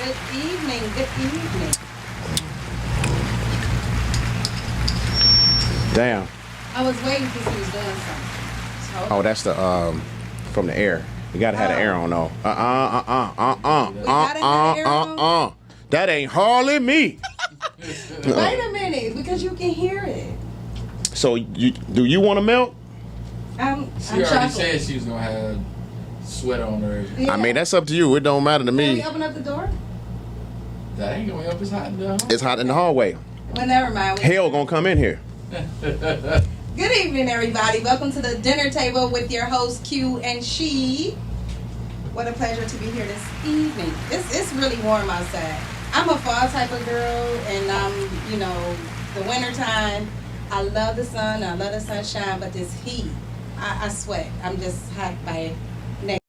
Good evening. Good evening. Damn. I was waiting because he was doing something. Oh, that's the from the air. You gotta have the air on though. That ain't hardly me. Wait a minute, because you can hear it. So do you want to milk? I'm She already chocolate. said she was gonna have sweat on her. Yeah. I mean, that's up to you. It don't matter to Can we me. open up the door? That ain't gonna help. It's hot down. It's hot in the hallway. Well, never mind. Hell gonna come in here. Good evening, everybody. Welcome to the dinner table with your host, Q and She. What a pleasure to be here this evening. It's really warm outside. I'm a fall type of girl, and the wintertime, I love the sun, I love the sunshine, but this heat, I sweat. I'm just hot by nature.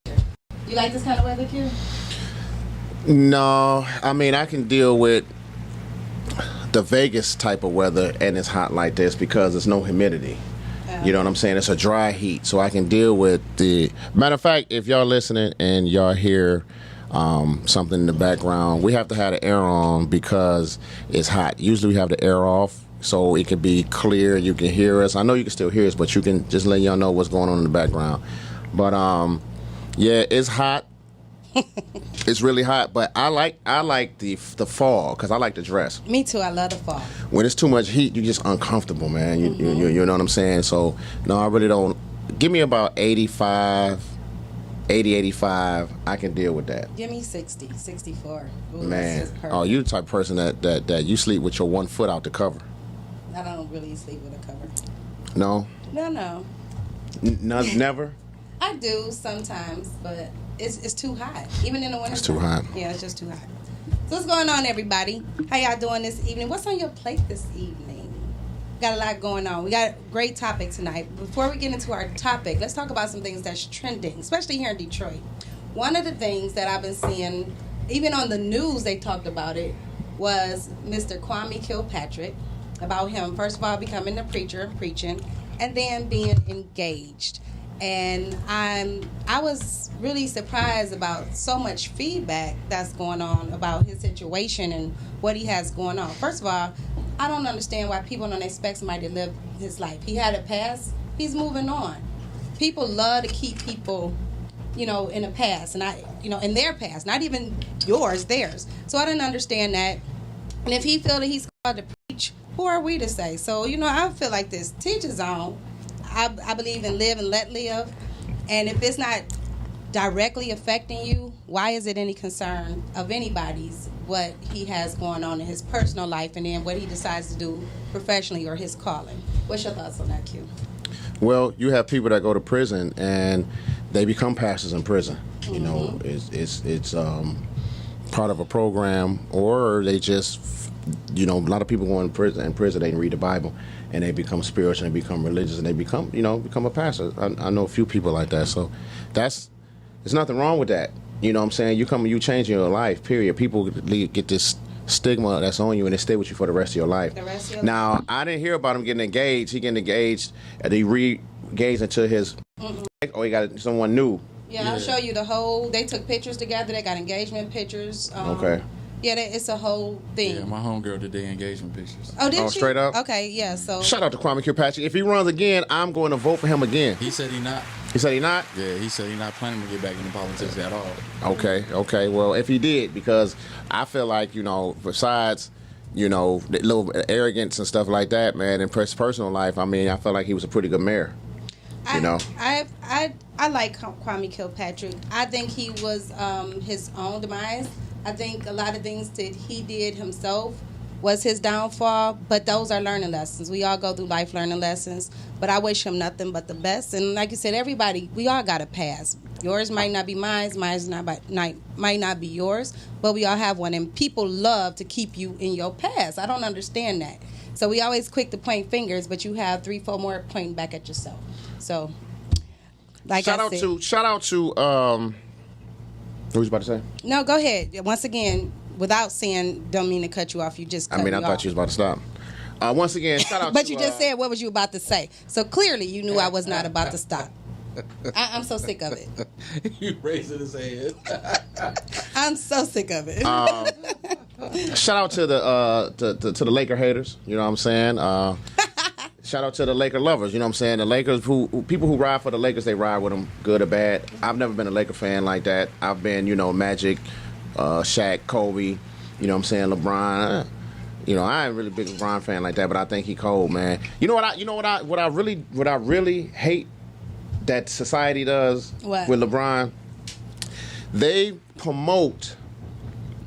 You like this kind of weather, Q? No, I mean I can deal with the Vegas type of weather and it's hot like this because there's no humidity. You know what I'm saying? It's a dry heat, so I can deal with the. Matter of fact, if y'all listening and y'all hear something in the background, we have to have the air on because it's hot. Usually we have the air off so it can be clear. You can hear us. I know you can still hear us, but you can just let y'all know what's going on in the background. But yeah, it's hot. It's really hot, but I like the fall because I like to dress. Me too. I love the fall. When it's too much heat, you're just uncomfortable, man. You know what I'm saying? So, no, I really don't. Give me about 85, 85. I can deal with that. Give me 60, 64. Ooh, Man, that's just perfect. oh, you the type of person that you sleep with your 1 foot out the cover. I don't really sleep with a cover. No? No. Never? I do sometimes, but it's too hot. Even in the winter. It's too hot. Yeah, it's just too hot. So what's going on, everybody? How y'all doing this evening? What's on your plate this evening? Got a lot going on. We got a great topic tonight. Before we get into our topic, let's talk about some things that's trending, especially here in Detroit. One of the things that I've been seeing, even on the news they talked about it, was Mr. Kwame Kilpatrick, about him, first of all, becoming a preacher, preaching, and then being engaged. And I was really surprised about so much feedback that's going on about his situation and what he has going on. First of all, I don't understand why people don't expect somebody to live his life. He had a past. He's moving on. People love to keep people, in the past, and in their past, not even yours, theirs. So I didn't understand that. And if he feel that he's called to preach, who are we to say? So, I feel like this. Teach his own. I believe in live and let live. And if it's not directly affecting you, why is it any concern of anybody's what he has going on in his personal life and then what he decides to do professionally or his calling? What's your thoughts on that, Q? Well, you have people that go to prison and they become pastors in prison. You know, it's part of a program, or they just, a lot of people go in prison they read the Bible and they become spiritual and become religious and they become a pastor. I know a few people like that. So there's nothing wrong with that. You know what I'm saying? You change your life, period. People get this stigma that's on you and they stay with you for the rest of your life. Now, I didn't hear about him getting engaged. He getting engaged and he re-engaged into his, he got someone new. Yeah, I'll show you they took pictures together. They got engagement pictures. Okay. Yeah, it's a whole thing. Yeah, my homegirl did their engagement pictures. Oh, did she? Straight up? Okay, yeah, so. Shout out to Kwame Kilpatrick. If he runs again, I'm going to vote for him again. He said he not. He said he not? Yeah, he said he not planning to get back into politics at all. Okay. Well, if he did, because I feel like, besides, the little arrogance and stuff like that, man, in his personal life, I felt like he was a pretty good mayor. I like Kwame Kilpatrick. I think he was his own demise. I think a lot of things that he did himself was his downfall, but those are learning lessons. We all go through life learning lessons, but I wish him nothing but the best. And like you said, everybody, we all got a past. Yours might not be mine, might not be yours, but we all have one. And people love to keep you in your past. I don't understand that. So we always quick to point fingers, but you have 3-4 more pointing back at yourself. So, shout out what was you about to say? No, go ahead. Once again, without saying, don't mean to cut you off. You just cut me I off. thought you was about to stop. Once again, shout out but to... you just said what was you about to say. So clearly you knew I was not about to stop. I'm so sick of it. You raising his head. I'm so sick of it. Shout out to the Laker haters. You know what I'm saying? Shout out to the Laker lovers. You know what I'm saying? The Lakers, people who ride for the Lakers, they ride with them, good or bad. I've never been a Laker fan like that. I've been, Magic, Shaq, Kobe. You know what I'm saying? LeBron. I ain't really a big LeBron fan like that, but I think he cold, man. You know what I really hate that society does What? with LeBron? They promote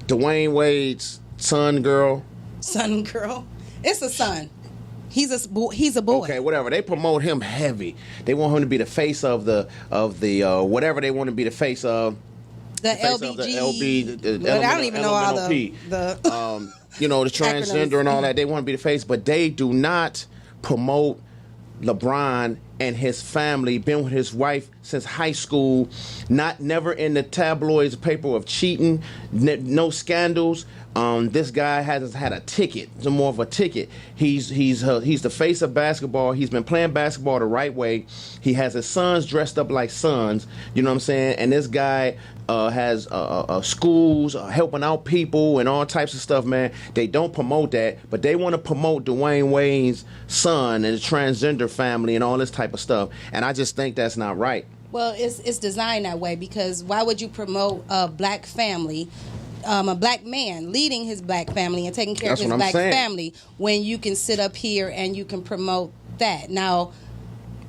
Dwayne Wade's son, girl. Son, girl. It's a son. He's a boy. Okay, whatever. They promote him heavy. They want him to be the face of the whatever they want to be the face of. The face of LBG. the LB, the But I don't even know all elemental P. the The transgender and all that. They want to be the face, but they do not promote LeBron and his family. Been with his wife since high school. Never in the tabloids paper of cheating. No scandals. This guy has had a ticket. It's more of a ticket. He's the face of basketball. He's been playing basketball the right way. He has his sons dressed up like sons. You know what I'm saying? And this guy has schools helping out people and all types of stuff, man. They don't promote that, but they want to promote Dwayne Wade's son and the transgender family and all this type of stuff. And I just think that's not right. Well, it's designed that way because why would you promote a black family, a black man leading his black family and taking care That's of his what I'm black saying. family when you can sit up here and you can promote that? Now,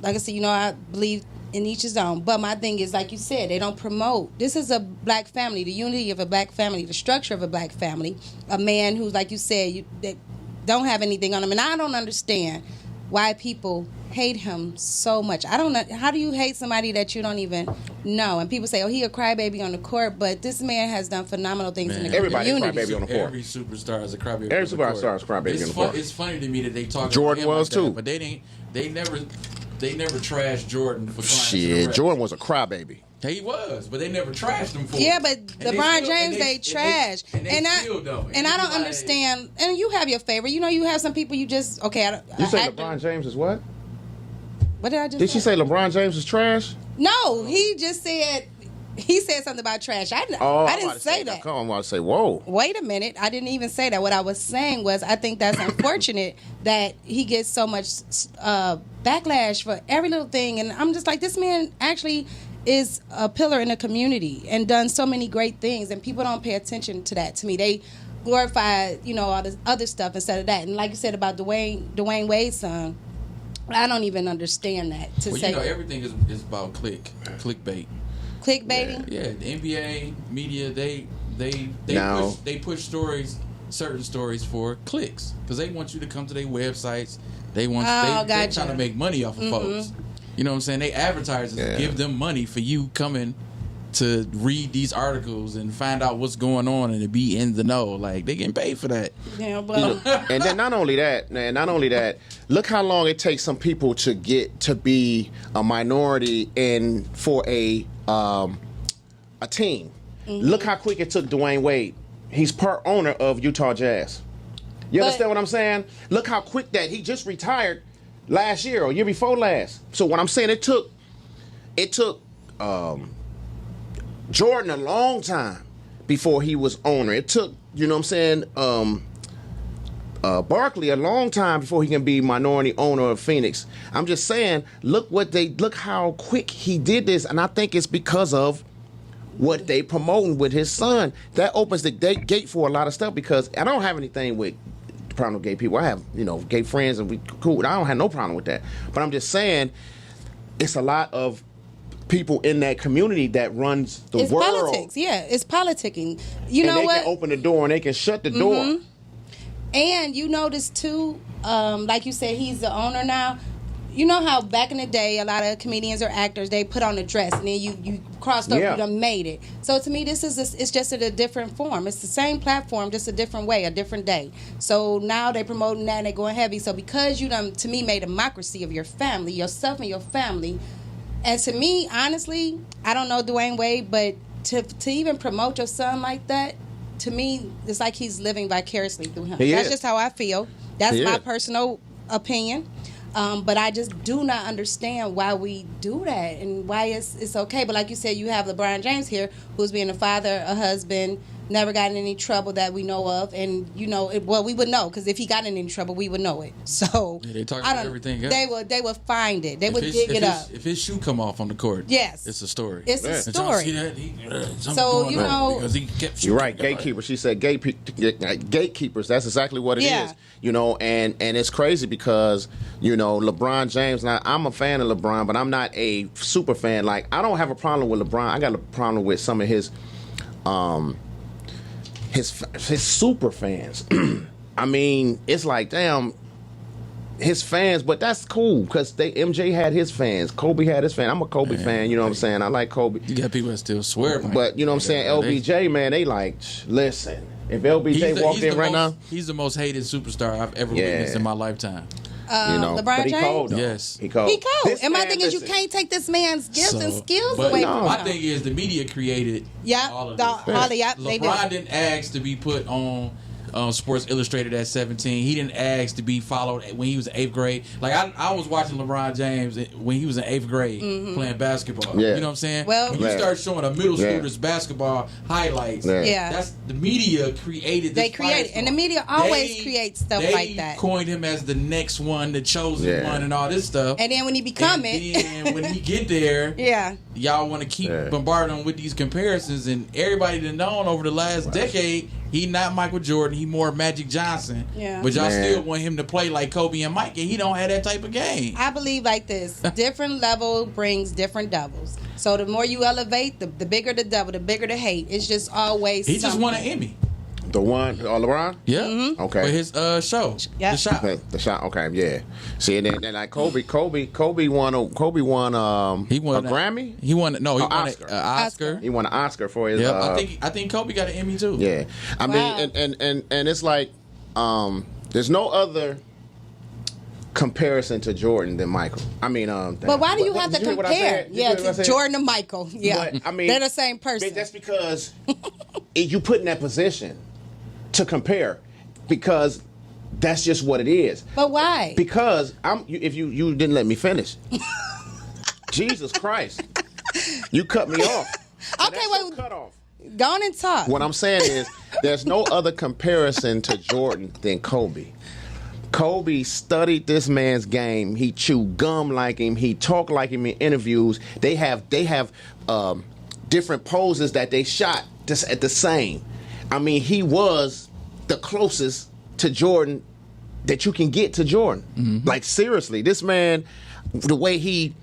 like I said, I believe in each his own. But my thing is, like you said, they don't promote. This is a black family, the unity of a black family, the structure of a black family. A man who's, like you said, they don't have anything on him. And I don't understand why people hate him so much. I don't know. How do you hate somebody that you don't even know? And people say, oh, he a crybaby on the court, but this man has done phenomenal things in the Everybody's community. crybaby on the court. Every superstar is a crybaby. Every on the court. superstar is a crybaby on the court. It's funny to me that they talk Jordan about him was like that, too. but they never trashed Jordan for climbing to the Shit, rep. Jordan was a crybaby. He was, but they never trashed him for it. Yeah, but And they LeBron still- James, and they trash. And I still don't. And I don't Like, understand. And you have your favorite. You have some people you just, okay. You say actor- LeBron James is what? What did I just Did she say LeBron James is trash? No, he just said, he said something about trash. I I'm didn't about to say that. Come on, I'm about to say, whoa. Wait a minute. I didn't even say that. What I was saying was I think that's unfortunate that he gets so much backlash for every little thing. And I'm just like, this man actually is a pillar in the community and done so many great things. And people don't pay attention to that. To me, they glorify, all this other stuff instead of that. And like you said about Dwayne Wade's son, I don't even understand that. Everything is about clickbait. Clickbaiting? Yeah, the NBA media they Now- push certain stories for clicks because they want you to come to their websites. They want they're gotcha. trying to make money off of folks. You know what I'm saying? They advertisers give them money for you coming to read these articles and find out what's going on and to be in the know. Like they getting paid for that. Yeah, well, And then not only that, look how long it takes some people to get to be a minority for a team. Look how quick it took Dwayne Wade. He's part owner of Utah Jazz. You understand what I'm saying? Look how quick that he just retired last year or year before last. So what I'm saying, it took Jordan a long time before he was owner. It took, Barkley a long time before he can be minority owner of Phoenix. I'm just saying, look how quick he did this, and I think it's because of what they promoting with his son. That opens the gate for a lot of stuff because I don't have anything with the problem with gay people. I have, gay friends and we cool. I don't have no problem with that. But I'm just saying, it's a lot of people in that community that runs the it's world. politics. Yeah, it's politicking. You and know they what? can open the door and they can shut the door. And you notice too, like you said, he's the owner now. You know how back in the day, a lot of comedians or actors, they put on a dress and then you crossed over, Yeah. you done made it. So to me, it's just in a different form. It's the same platform, just a different way, a different day. So now they promoting that and they going heavy. So because you done, to me, made a democracy of your family, yourself and your family. And to me, honestly, I don't know Dwayne Wade, but to even promote your son like that, to me, it's like he's living vicariously through him. He That's is. just how I feel. That's He my is. personal opinion. But I just do not understand why we do that and why it's okay. But like you said, you have LeBron James here, who's being a father, a husband, never got in any trouble that we know of, and we would know, because if he got in any trouble, we would know it. So they talk about everything else. They would find it. They would dig it up. If his shoe come off on the court, yes, it's a story. It's a story. See that? So because he kept you're right, gatekeepers. She said gatekeepers. That's exactly what it is. And it's crazy because LeBron James. Now I'm a fan of LeBron, but I'm not a super fan. Like, I don't have a problem with LeBron. I got a problem with some of his super fans. I mean, it's like, damn, his fans, but that's cool because MJ had his fans, Kobe had his fans. I'm a Kobe fan, you know what I'm saying? I like Kobe. You got people that still swear, but you know what I'm saying? LBJ, man, they like, listen, if LBJ walked in right now, he's the most hated superstar I've ever witnessed in my lifetime. LeBron James? Cold, yes. He cold. And my thing is, you can't take this man's gifts and skills away from him. My thing is, the media created all of this. LeBron didn't ask to be put on Sports Illustrated at 17. He didn't ask to be followed when he was in 8th grade. Like, I was watching LeBron James when he was in 8th grade playing basketball. Yeah. You know what I'm saying? Well, when you start showing a middle schooler's basketball highlights, that's the media created this. They created, and the media always creates stuff like that. They coined him as the next one, the chosen one, and all this stuff. And then when he become and when he get there, y'all want to keep bombarding him with these comparisons, and everybody that known over the last decade, he not Michael Jordan, he more Magic Johnson. Yeah. But y'all still want him to play like Kobe and Mike, and he don't have that type of game. I believe like this. Different level brings different devils. So the more you elevate, the bigger the devil, the bigger the hate. It's just always He just won an Emmy. The one, LeBron? Yeah. Okay. For his show. Yeah. The Shot. The Shot, okay, yeah. See, and then like Kobe won he won a Grammy? He won an Oscar. He won an Oscar for his I think Kobe got an Emmy too. Yeah. I mean, and it's like there's no other comparison to Jordan than Michael. I mean, but why do you have to compare? To Jordan and Michael. Yeah. But, I mean, they're the same person. That's because you put in that position to compare, because that's just what it is. But why? Because if you didn't let me finish. Jesus Christ. You cut me off. Okay, wait. Cut off. Go on and talk. What I'm saying is there's no other comparison to Jordan than Kobe. Kobe studied this man's game. He chewed gum like him. He talked like him in interviews. They have different poses that they shot just at the same. I mean, he was the closest to Jordan that you can get to Jordan. Mm-hmm. Like, seriously, this man, the way he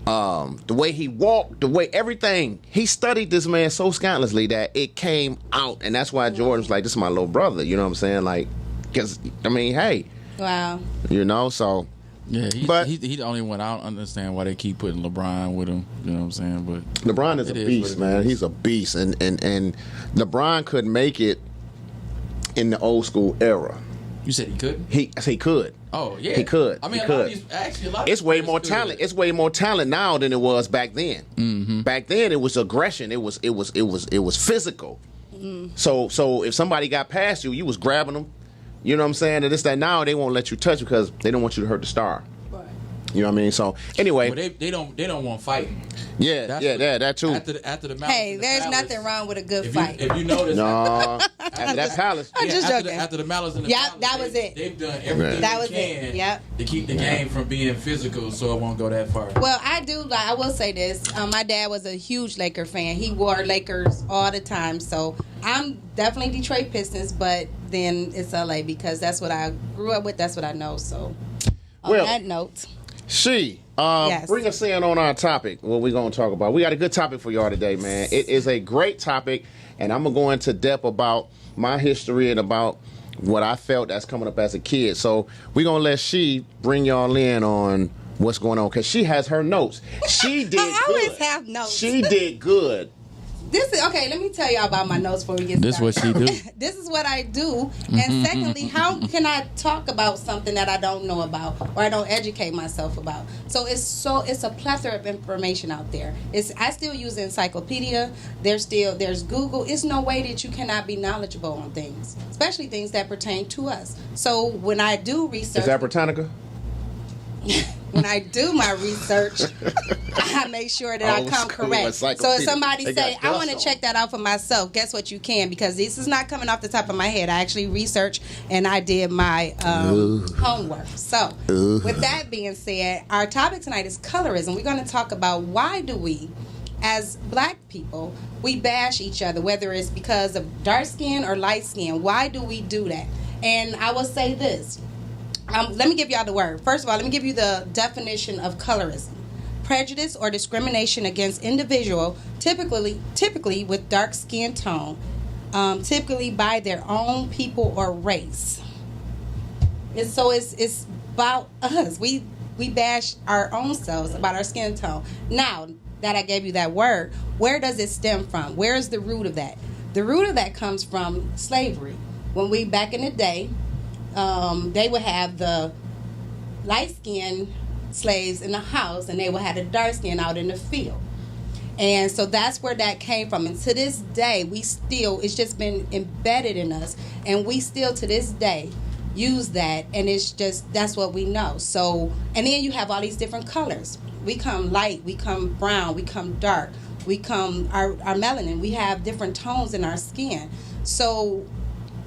walked, the way everything, he studied this man so scandalously that it came out, and that's why Jordan's like, this is my little brother. You know what I'm saying? Like, because I mean, hey, wow, so. Yeah, he's the only one. I don't understand why they keep putting LeBron with him. You know what I'm saying? But LeBron is a beast, man. He's a beast, and LeBron could make it in the old school era. You said he couldn't? He could. Oh yeah, he could. I mean, he could. It's way more talent. It's way more talent now than it was back then. Mm-hmm. Back then, it was aggression. It was physical. Mm-hmm. So if somebody got past you, you was grabbing them. You know what I'm saying? And it's that now they won't let you touch because they don't want you to hurt the star. Right. You know what I mean? So anyway, well, they don't want fighting. Yeah, that too. After the mountain. Hey, there's nothing wrong with a good fight. If you notice, after that palace. I'm just joking. After the malice in the palace, that was it. They've done everything they can to keep the game from being physical, so it won't go that far. Well, I will say this. My dad was a huge Laker fan. He wore Lakers all the time, so I'm definitely Detroit Pistons, but then it's LA because that's what I grew up with. That's what I know. So on that note, bring us in on our topic. What we're going to talk about. We got a good topic for y'all today, man. It is a great topic, and I'm going to go into depth about my history and about what I felt that's coming up as a kid. So we're going to let She bring y'all in on what's going on because she has her notes. She did I always have notes. She did good. This is okay. Let me tell y'all about my notes before we get started. This is what she do. This is what I do. And secondly, how can I talk about something that I don't know about or I don't educate myself about? So it's a plethora of information out there. I still use the encyclopedia. There's Google. It's no way that you cannot be knowledgeable on things, especially things that pertain to us. So when I do research, is that Britannica? when I do my research, I make sure that I come correct. So if somebody say, I want to check that out for myself, guess what, you can, because this is not coming off the top of my head. I actually researched and I did my homework. So with that being said, our topic tonight is colorism. We're going to talk about why do we, as black people, we bash each other, whether it's because of dark skin or light skin. Why do we do that? And I will say this. Let me give y'all the word. First of all, let me give you the definition of colorism. Prejudice or discrimination against individual, typically with dark skin tone, typically by their own people or race. And so it's about us. We bash our own selves about our skin tone. Now that I gave you that word, where does it stem from? Where is the root of that? The root of that comes from slavery. When we, back in the day, they would have the light-skinned slaves in the house, and they would have the dark skin out in the field. And so that's where that came from. And to this day, it's just been embedded in us, and we still, to this day, use that, and that's what we know. So, and then you have all these different colors. We come light, we come brown, we come dark, we come, our melanin, we have different tones in our skin. So,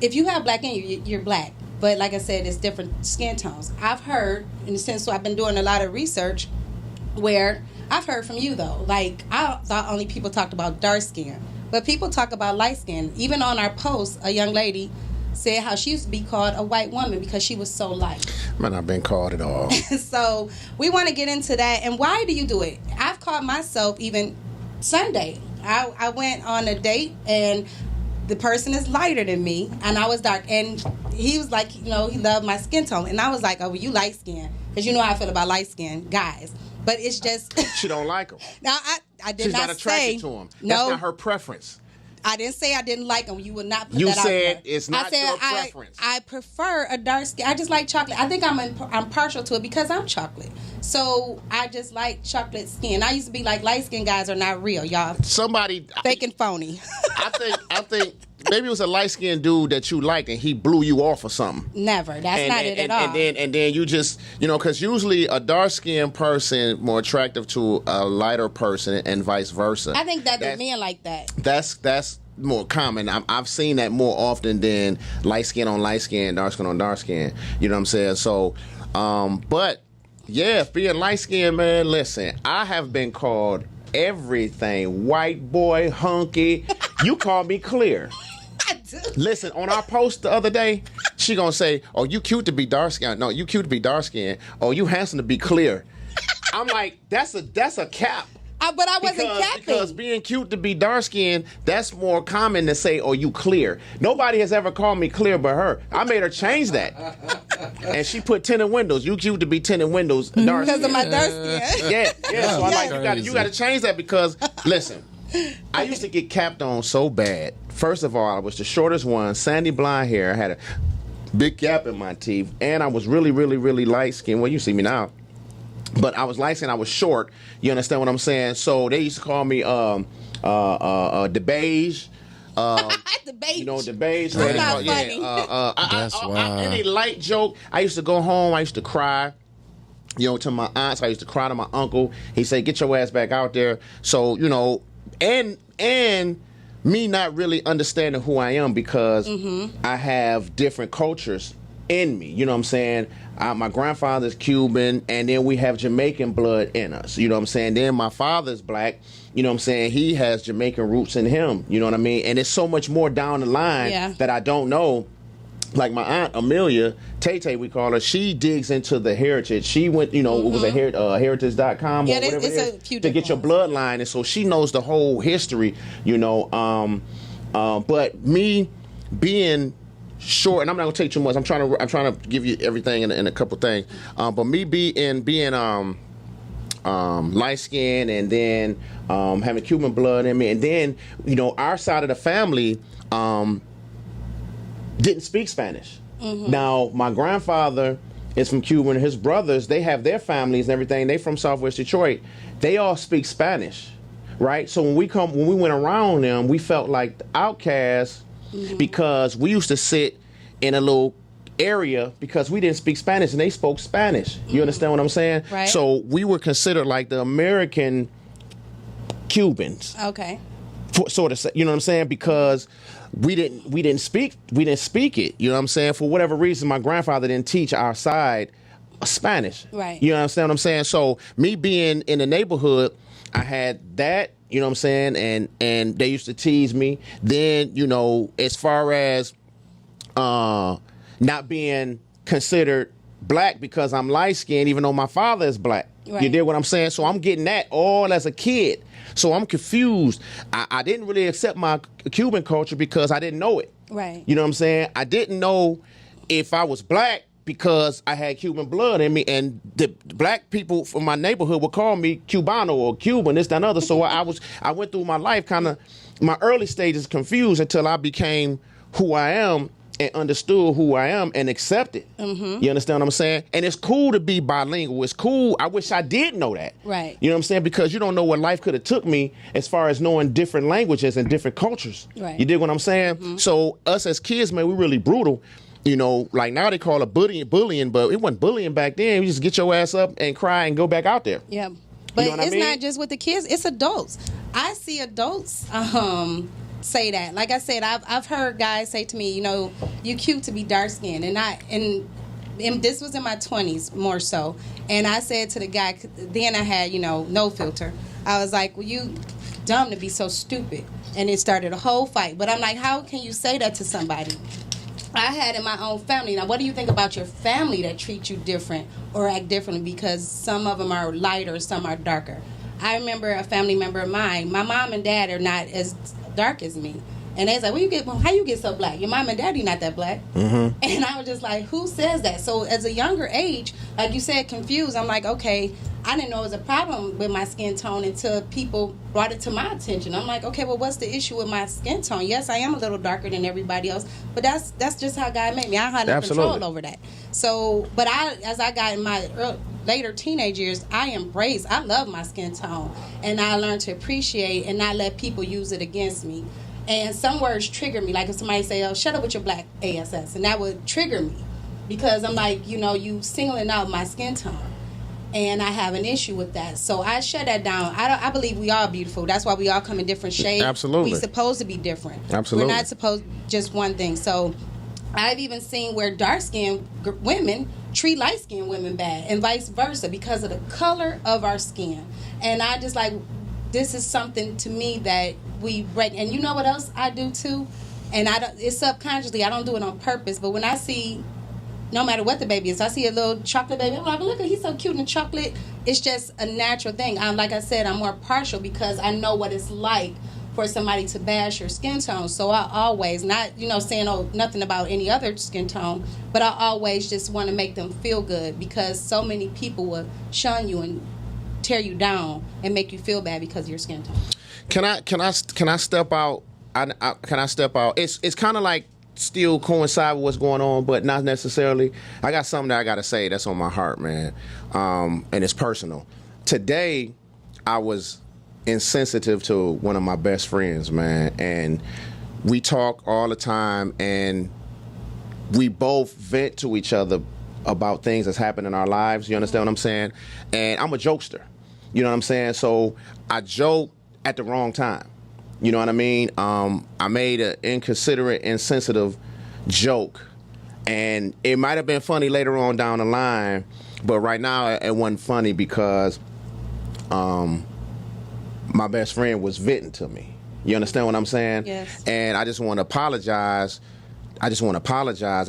if you have black in you, you're black. But like I said, it's different skin tones. I've heard, in the sense, so I've been doing a lot of research where I've heard from you, though. Like, I thought only people talked about dark skin. But people talk about light skin. Even on our post, a young lady said how she used to be called a white woman because she was so light. Man, I've been called it all. So we want to get into that. And why do you do it? I've called myself even Sunday. I went on a date, and the person is lighter than me, and I was dark. And he was like, he loved my skin tone. And I was like, oh, well, you light skin. Because you know how I feel about light skin guys. But it's just... She don't like him. Now, I did She's not not say... attracted to him. No. That's not her preference. I didn't say I didn't like them. You would not put you that out there. You said it's not your preference. I prefer a dark skin. I just like chocolate. I think I'm partial to it because I'm chocolate. So I just like chocolate skin. I used to be like, light skin guys are not real, y'all. Somebody fake and phony. I think maybe it was a light skinned dude that you liked and he blew you off or something. Never. That's not it at all. And then you just, because usually a dark skinned person more attractive to a lighter person and vice versa. I think that the men like that. That's more common. I've seen that more often than light skin on light skin, dark skin on dark skin. You know what I'm saying? So, but yeah, being light skinned, man, listen, I have been called everything. White boy, hunky. You call me clear. I do. Listen, on our post the other day, she gonna say, oh, you cute to be dark skinned. No, you cute to be dark skinned. Oh, you handsome to be clear. I'm like, that's a cap. But I wasn't capping. Because being cute to be dark skinned, that's more common to say, oh, you clear. Nobody has ever called me clear but her. I made her change that. And she put tinted windows. You cute to be tinted windows, dark skin. Because of my dark skin. Yeah. So I'm like, you got to change that because, listen, I used to get capped on so bad. First of all, I was the shortest one, sandy blonde hair. I had a big gap in my teeth, and I was really, really, really light skinned. Well, you see me now. But I was light skinned, I was short. You understand what I'm saying? So they used to call me the beige. The beige. The beige. That's not funny. That's why. Any light joke, I used to go home, I used to cry. To my aunts, I used to cry to my uncle. He said, get your ass back out there. So, and me not really understanding who I am because I have different cultures in me. You know what I'm saying? My grandfather's Cuban, and then we have Jamaican blood in us. You know what I'm saying? Then my father's black. You know what I'm saying? He has Jamaican roots in him. You know what I mean? And it's so much more down the line that I don't know. Like my aunt Amelia, Tay we call her, she digs into the heritage. She went, it was a heritage.com or whatever it is to get your bloodline. And so she knows the whole history, but me being short, and I'm not gonna take too much. I'm trying to give you everything in a couple things. But me being light skinned and then having Cuban blood in me, and then our side of the family didn't speak Spanish. Now my grandfather is from Cuba, and his brothers, they have their families and everything. They from Southwest Detroit. They all speak Spanish, right? So when we went around them, we felt like the outcasts. Because we used to sit in a little area because we didn't speak Spanish and they spoke Spanish. You understand what I'm saying? Right. So we were considered like the American Cubans. Okay. Sort of, you know what I'm saying? Because we didn't speak it. You know what I'm saying? For whatever reason, my grandfather didn't teach our side Spanish. Right. You understand what I'm saying? So me being in the neighborhood, I had that. You know what I'm saying? And they used to tease me. Then, you know, as far as not being considered black because I'm light skinned, even though my father is black. Right. You dig what I'm saying? So I'm getting that all as a kid. So I'm confused. I didn't really accept my Cuban culture because I didn't know it. Right. You know what I'm saying? I didn't know if I was black because I had Cuban blood in me, and the black people from my neighborhood would call me Cubano or Cuban, this, that, and other. So I went through my life kind of, my early stages confused until I became who I am and understood who I am and accepted. Mm-hmm. You understand what I'm saying? And it's cool to be bilingual. It's cool. I wish I did know that. Right. You know what I'm saying? Because you don't know what life could have took me as far as knowing different languages and different cultures. Right. You dig what I'm saying? Mm-hmm. So us as kids, man, we really brutal. You know, like now they call it bullying, but it wasn't bullying back then. You just get your ass up and cry and go back out there. Yeah. But you know it's not just with the kids, it's adults. I see adults say that. Like I said, I've heard guys say to me, you know, you cute to be dark skinned, and this was in my 20s more so. And I said to the guy, then I had, you know, no filter. I was like, well, you dumb to be so stupid. And it started a whole fight. But I'm like, how can you say that to somebody? I had in my own family. Now, what do you think about your family that treat you different or act differently? Because some of them are lighter, some are darker. I remember a family member of mine. My mom and dad are not as dark as me, and they was like, how you get so black? Your mom and daddy not that black. Mm-hmm. And I was just like, who says that? So as a younger age, like you said, confused. I'm like, okay, I didn't know it was a problem with my skin tone until people brought it to my attention. I'm like, okay, well, what's the issue with my skin tone? Yes, I am a little darker than everybody else, but that's just how God made me. I had no control over that. So, but as I got in my later teenage years, I love my skin tone, and I learned to appreciate and not let people use it against me. And some words trigger me, like if somebody say, oh, shut up with your black ass, and that would trigger me because I'm like, you know, you singling out my skin tone. And I have an issue with that. So I shut that down. I believe we are beautiful. That's why we all come in different shades. Absolutely. We're supposed to be different. Absolutely. We're not supposed just one thing. So I've even seen where dark-skinned women treat light-skinned women bad and vice versa because of the color of our skin. And I just like, this is something to me that we break. And you know what else I do too? And it's subconsciously. I don't do it on purpose. But when I see, no matter what the baby is, I see a little chocolate baby, I'm like, look, he's so cute in chocolate. It's just a natural thing. Like I said, I'm more partial because I know what it's like for somebody to bash your skin tone. So I always, not, you know, saying, oh, nothing about any other skin tone, but I always just want to make them feel good because so many people will shun you and tear you down and make you feel bad because of your skin tone. Can I step out? Can I step out? It's kind of like still coincide with what's going on, but not necessarily. I got something that I got to say that's on my heart, man, and it's personal. Today, I was insensitive to one of my best friends, man, and we talk all the time, and we both vent to each other about things that's happened in our lives. You understand what I'm saying? And I'm a jokester. You know what I'm saying? So I joke at the wrong time. You know what I mean? I made an inconsiderate, insensitive joke, and it might have been funny later on down the line, but right now it wasn't funny because my best friend was venting to me. You understand what I'm saying? Yes. And I just want to apologize. I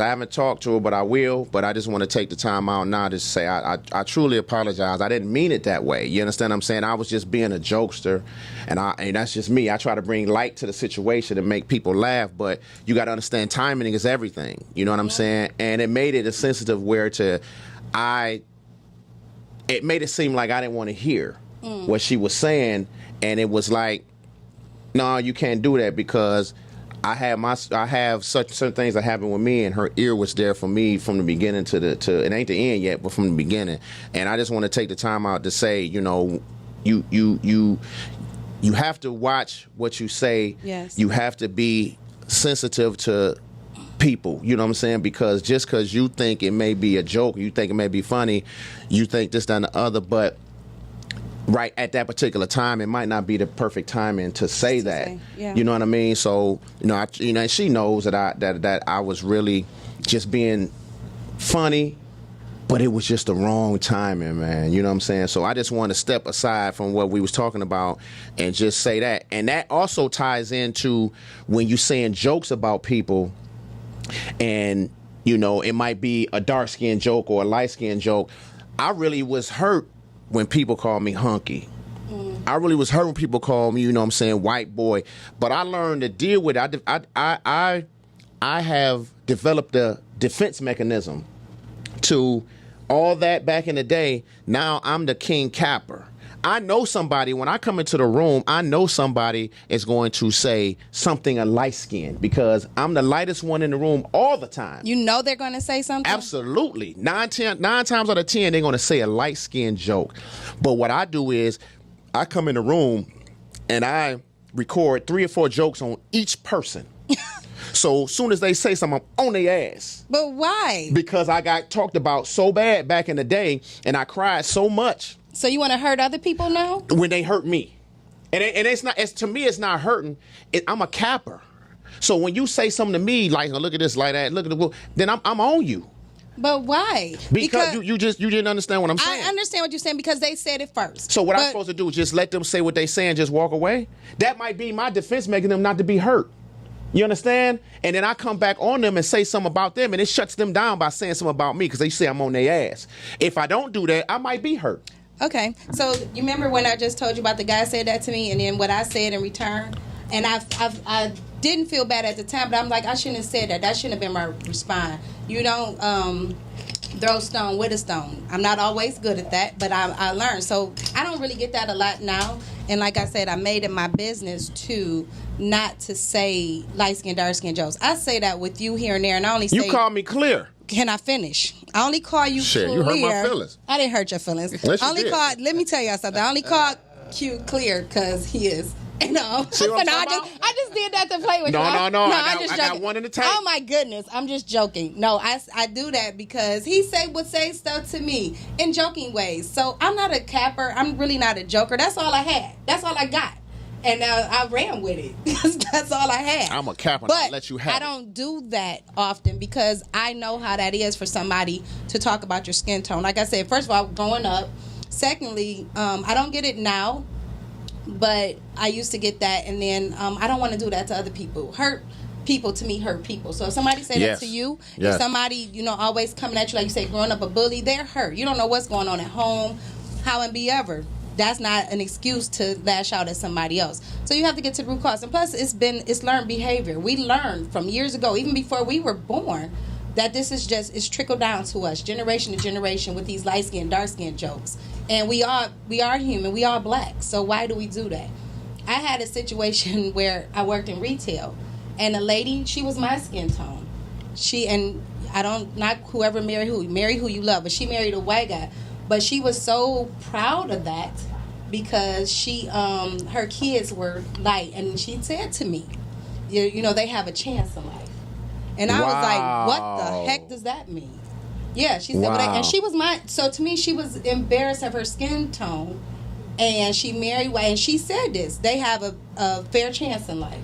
haven't talked to her, but I will. But I just want to take the time out now to say I truly apologize. I didn't mean it that way. You understand what I'm saying? I was just being a jokester, and that's just me. I try to bring light to the situation and make people laugh, but you got to understand timing is everything. You know what I'm saying? And it made it a sensitive where it made it seem like I didn't want to hear what she was saying, and it was like, no, you can't do that because I have certain things that happened with me, and her ear was there for me from the beginning to it ain't the end yet, but from the beginning. And I just want to take the time out to say, you know, you have to watch what you say. Yes. You have to be sensitive to people, you know what I'm saying? Because just because you think it may be a joke, you think it may be funny, you think this, that, and the other, but right at that particular time, it might not be the perfect timing to say that. Yeah. You know what I mean? So, and she knows that I was really just being funny, but it was just the wrong timing, man. You know what I'm saying? So I just want to step aside from what we was talking about and just say that. And that also ties into when you saying jokes about people, and it might be a dark-skinned joke or a light-skinned joke. I really was hurt when people call me hunky. I really was hurt when people call me, white boy. But I learned to deal with it. I have developed a defense mechanism to all that back in the day. Now I'm the king capper. I know somebody, when I come into the room, I know somebody is going to say something a light skin because I'm the lightest one in the room all the time. You know they're going to say something? Absolutely. Nine times out of 10, they're going to say a light skin joke. But what I do is I come in the room and I record 3 or 4 jokes on each person. So as soon as they say something, I'm on their ass. But why? Because I got talked about so bad back in the day and I cried so much. So you want to hurt other people now? When they hurt me. And it's not, to me, it's not hurting. I'm a capper. So when you say something to me, like, look at this, like that, look at the, then I'm on you. But why? Because you didn't understand what I'm saying. I understand what you're saying because they said it first. So what I'm supposed to do is just let them say what they say and just walk away? That might be my defense mechanism not to be hurt. You understand? And then I come back on them and say something about them, and it shuts them down by saying something about me because they say I'm on their ass. If I don't do that, I might be hurt. Okay. So you remember when I just told you about the guy said that to me and then what I said in return? And I didn't feel bad at the time, but I'm like, I shouldn't have said that. That shouldn't have been my response. You don't throw stone with a stone. I'm not always good at that, but I learned. So I don't really get that a lot now. And like I said, I made it my business to not to say light-skinned, dark-skinned jokes. I say that with you here and there, and I only say... You call me clear. Can I finish? I only call you Shit, clear. You hurt my feelings. I didn't hurt your feelings. Yes, you I only did. called. Let me tell y'all something. I only called Q clear because he is. See what I'm talking about? I just did that to play with you. No. I'm just I got joking. one in the tank. Oh my goodness, I'm just joking. No, I do that because he would say stuff to me in joking ways. So I'm not a capper. I'm really not a joker. That's all I had. That's all I got. And I ran with it because that's all I had. I'm a capper. But I'll let you have I don't do that often because I know how that is for somebody to talk about your skin tone. Like I said, first of all, growing up. Secondly, I don't get it now, but I used to get that. And then I don't want to do that to other people. Hurt people, to me, hurt people. So if somebody say that to you, if somebody, always coming at you, like you say, growing up a bully, they're hurt. You don't know what's going on at home, how and be ever. That's not an excuse to lash out at somebody else. So you have to get to the root cause. And plus, it's learned behavior. We learned from years ago, even before we were born, that this is it's trickled down to us, generation to generation, with these light skin, dark skin jokes. And we are human. We are black. So why do we do that? I had a situation where I worked in retail, and a lady, she was my skin tone. Not whoever marry who you love, but she married a white guy. But she was so proud of that because her kids were light, and she said to me, they have a chance in life. And I was like, what the heck does that mean? Yeah, she said, and she was so to me, she was embarrassed of her skin tone, and she married white, and she said this, they have a fair chance in life.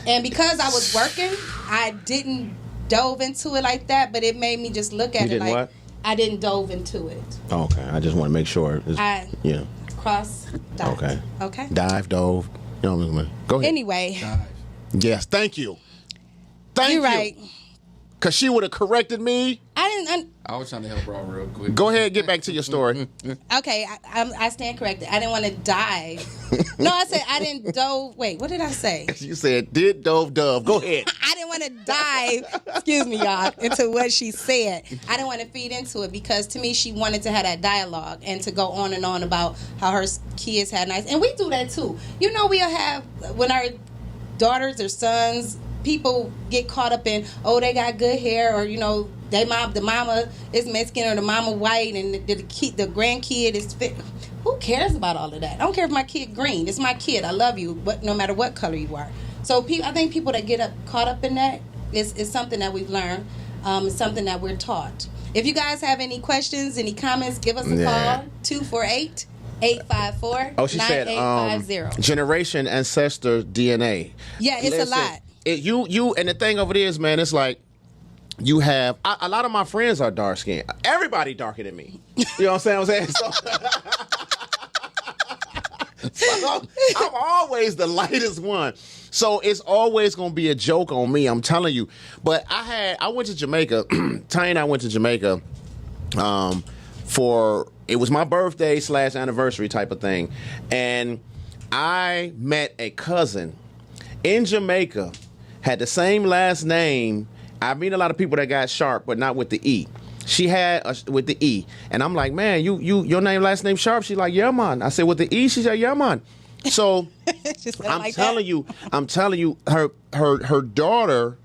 And because I was working, I didn't dove into it like that, but it made me just look at it like, what? I didn't dove into it. Okay, I just want to make sure. Cross, dive. Okay. Dive, dove. Go ahead. Anyway. Dive. Yes, thank you. Thank you. You're right. Because she would have corrected me. I was trying to help her out real quick. Go ahead, get back to your story. Okay, I stand corrected. I didn't want to dive. No, I said I didn't dove. Wait, what did I say? You said did, dove, dove. Go ahead. I didn't want to dive, excuse me, y'all, into what she said. I didn't want to feed into it because to me, she wanted to have that dialogue and to go on and on about how her kids had nice. And we do that too. We'll have, when our daughters or sons, people get caught up in, they got good hair, or the mama is Mexican or the mama white, and the grandkid is fit. Who cares about all of that? I don't care if my kid green. It's my kid. I love you, but no matter what color you are. So I think people that get caught up in that It's something that we've learned. It's something that we're taught. If you guys have any questions, any comments, give us a call. 248-854-9850. Oh, she said generation ancestor DNA. Yeah, it's a lot. You and the thing of it is, man, it's like you have a lot of my friends are dark skinned. Everybody darker than me. You know what I'm saying? So I'm always the lightest one. So it's always going to be a joke on me, I'm telling you. But I went to Jamaica. Ty and I went to Jamaica it was my birthday / anniversary type of thing. And I met a cousin in Jamaica, had the same last name. I meet a lot of people that got Sharp, but not with the E. She had with the E, and I'm like, man, your last name Sharp. She's like, yeah, man. I said with the E. She said, yeah, man. So I'm telling you, her daughter.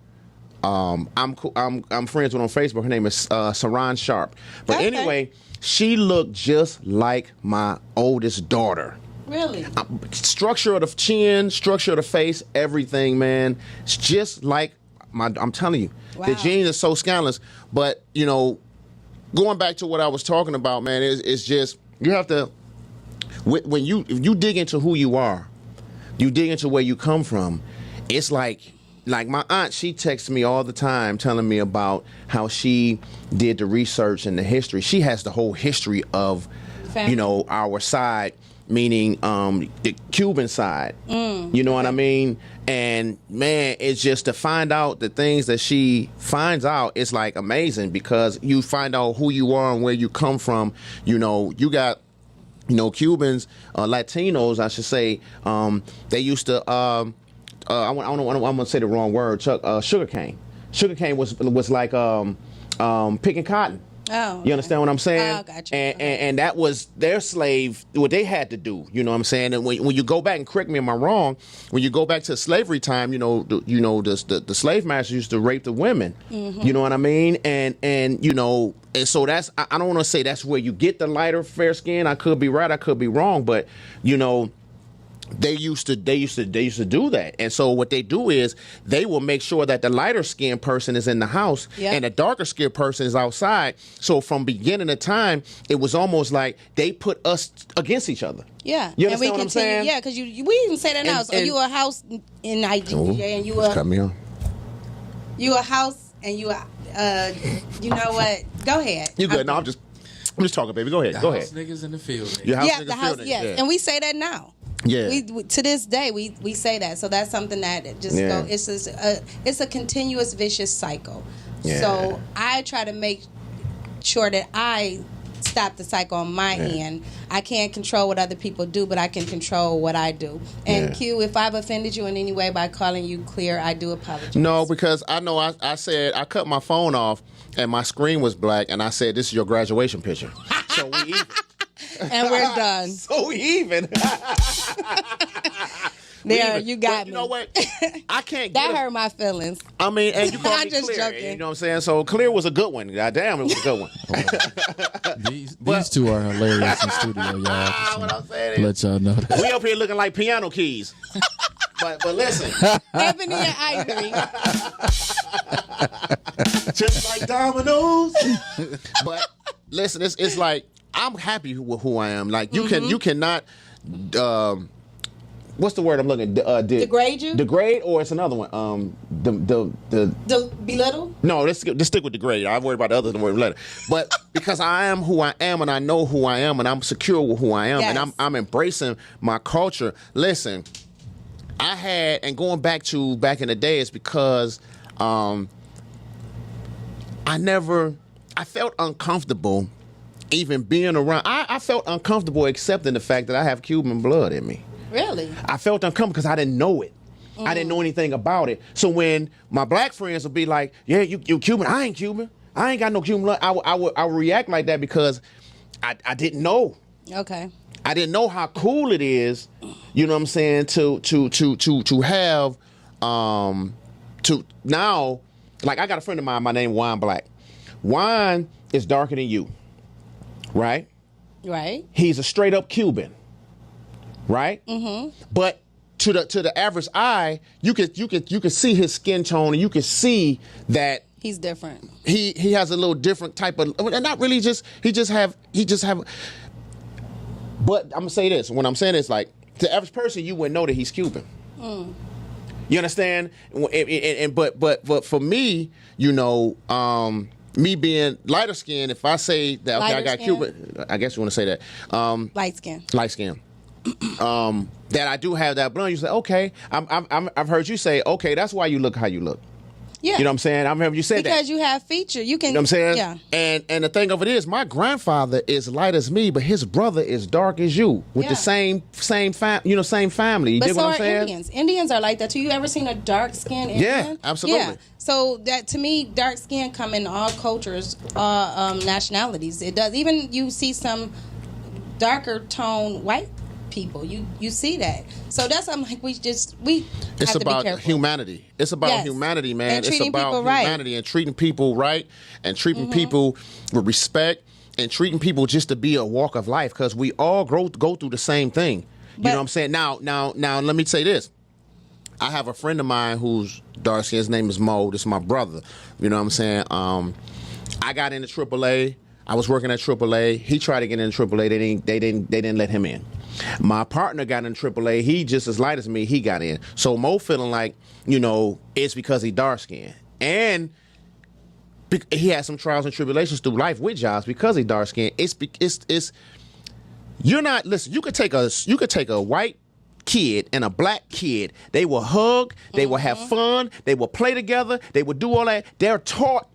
I'm friends with on Facebook. Her name is Saran Sharp. But anyway, she looked just like my oldest daughter. Really? Structure of the chin, structure of the face, everything, man. It's just like I'm telling you, the genes are so scandalous. But going back to what I was talking about, man, it's just you have to if you dig into who you are, you dig into where you come from. It's like my aunt, she texts me all the time telling me about how she did the research and the history. She has the whole history of our side, meaning the Cuban side. You know what I mean? And man, it's just to find out the things that she finds out, it's like amazing, because you find out who you are and where you come from. You got Cubans, Latinos, I should say. They used to I'm gonna say the wrong word. Sugarcane. Sugarcane was like picking cotton. Oh, okay. You understand what I'm saying? Oh, gotcha. And that was their slave, what they had to do. You know what I'm saying? And when you go back, and correct me if I'm wrong, when you go back to slavery time, the slave masters used to rape the women. Mm-hmm. You know what I mean? And so that's, I don't want to say that's where you get the lighter fair skin. I could be right, I could be wrong, but they used to do that. And so what they do is they will make sure that the lighter skinned person is in the house and the darker skinned person is outside. So from beginning of time, it was almost like they put us against each other. Yeah. You understand what I'm saying? Yeah, because we even say that now. So you a house in Nigeria and you a... Cut me off. You a house and you you know what? Go ahead. You good. No, I'm just talking, baby. Go ahead. The Go house ahead. niggas in the field. The house, yes. Yeah. And we say that now. Yeah. We to this day we say that. So that's something that just go. It's a continuous vicious cycle. Yeah. So I try to make sure that I stop the cycle on my end. I can't control what other people do, but I can control what I do. And Q, if I've offended you in any way by calling you Clear, I do apologize. No, because I know I said I cut my phone off and my screen was black, and I said this is your graduation picture. So we even. And we're done. So even. There, you got me. You know what? I can't. That hurt my feelings. I mean, and you call me just Clear. joking. You know what I'm saying? So Clear was a good one. God damn, it was a good one. These two are hilarious in studio, y'all. What I'm saying let y'all know that. We up here looking like piano keys. But listen. Ebony and Ivory. Just like dominoes. But listen, it's like I'm happy with who I am. Like you cannot what's the word I'm looking degrade you? Degrade, or it's another one. The belittle? No, let's stick with degrade. I worry about the other word later. But because I am who I am and I know who I am and I'm secure with who I am and I'm embracing my culture. Listen, I had, and going back in the day, is because I felt uncomfortable even being around. I felt uncomfortable accepting the fact that I have Cuban blood in me. Really? I felt uncomfortable because I didn't know it. I didn't know anything about it. So when my black friends would be like, yeah, you Cuban, I ain't Cuban. I ain't got no Cuban blood. I would react like that because I didn't know. Okay. I didn't know how cool it is, you know what I'm saying, to have to now, like I got a friend of mine, my name Wine Black. Wine is darker than you. Right? Right. He's a straight up Cuban. Right? Mm-hmm. But to the average eye, you could see his skin tone, and you could see that he's different. He has a little different type of, and not really just he just have. But I'm gonna say this: when I'm saying this, like to the average person, you wouldn't know that he's Cuban. You understand? But for me, you know, me being lighter skinned, if I say that okay, I got Cuban, I guess you want to say that light skin. That I do have that blonde. You say, okay, I've heard you say, okay, that's why you look how you look. Yeah. You know what I'm saying? I remember you said that. Because you have feature. You can. You know what I'm saying? Yeah. And the thing of it is, my grandfather is light as me, but his brother is dark as you, with the same family. You But dig so what I'm are saying? Indians. Indians are like that too. You ever seen a dark skinned Indian? Yeah, absolutely. Yeah. So that to me, dark skin come in all cultures, nationalities. It does. Even you see some darker tone white people. You see that. So that's I'm like we It's have to be about careful. humanity. It's about humanity, man. And it's treating about people right. humanity and treating people right and treating people with respect and treating people just to be a walk of life, because we all go through the same thing. You know what I'm saying? Now, let me say this. I have a friend of mine who's dark skinned. His name is Mo. This is my brother. You know what I'm saying? I got into AAA. I was working at AAA. He tried to get into AAA. They didn't let him in. My partner got in AAA. He just as light as me. He got in. So Mo feeling like, you know, it's because he dark skinned, and he had some trials and tribulations through life with jobs because he dark skinned. It's you're not listen. You could take a white kid and a black kid. They will hug. They will have fun. They will play together. They will do all that. They're taught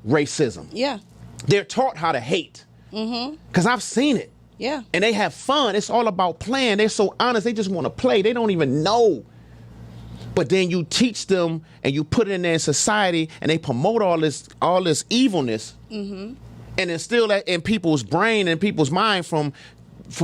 racism. Yeah. They're taught how to hate. Because I've seen it. Yeah. And they have fun. It's all about playing. They're so honest. They just want to play. They don't even know. But then you teach them and you put it in their society, and they promote all this evilness and instill that in people's brain and people's mind from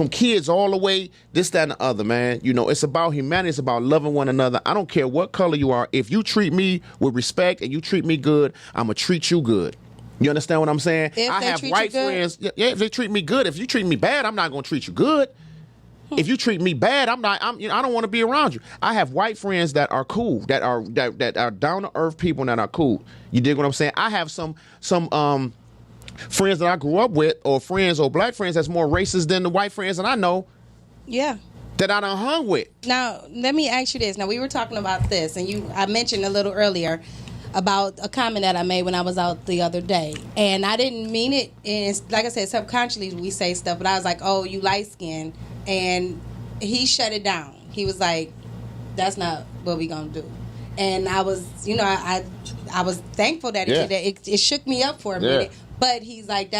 kids all the way this, that, and the other, man. You know, it's about humanity. It's about loving one another. I don't care what color you are. If you treat me with respect and you treat me good, I'm going to treat you good. You understand what I'm saying? I have white friends. Yeah, if they treat me good. If you treat me bad, I'm not going to treat you good. If you treat me bad, I don't want to be around you. I have white friends that are cool, that are down to earth people and that are cool. You dig what I'm saying? I have some friends that I grew up with, or friends or black friends that's more racist than the white friends that I know. Yeah. That I done hung with. Now, let me ask you this. Now, we were talking about this, and I mentioned a little earlier about a comment that I made when I was out the other day. And I didn't mean it. And like I said, subconsciously we say stuff, but I was like, oh, you light skinned. And he shut it down. He was like, that's not what we gonna do. And I was, you know, I was thankful that he did that. It shook me up for a minute. But he's like,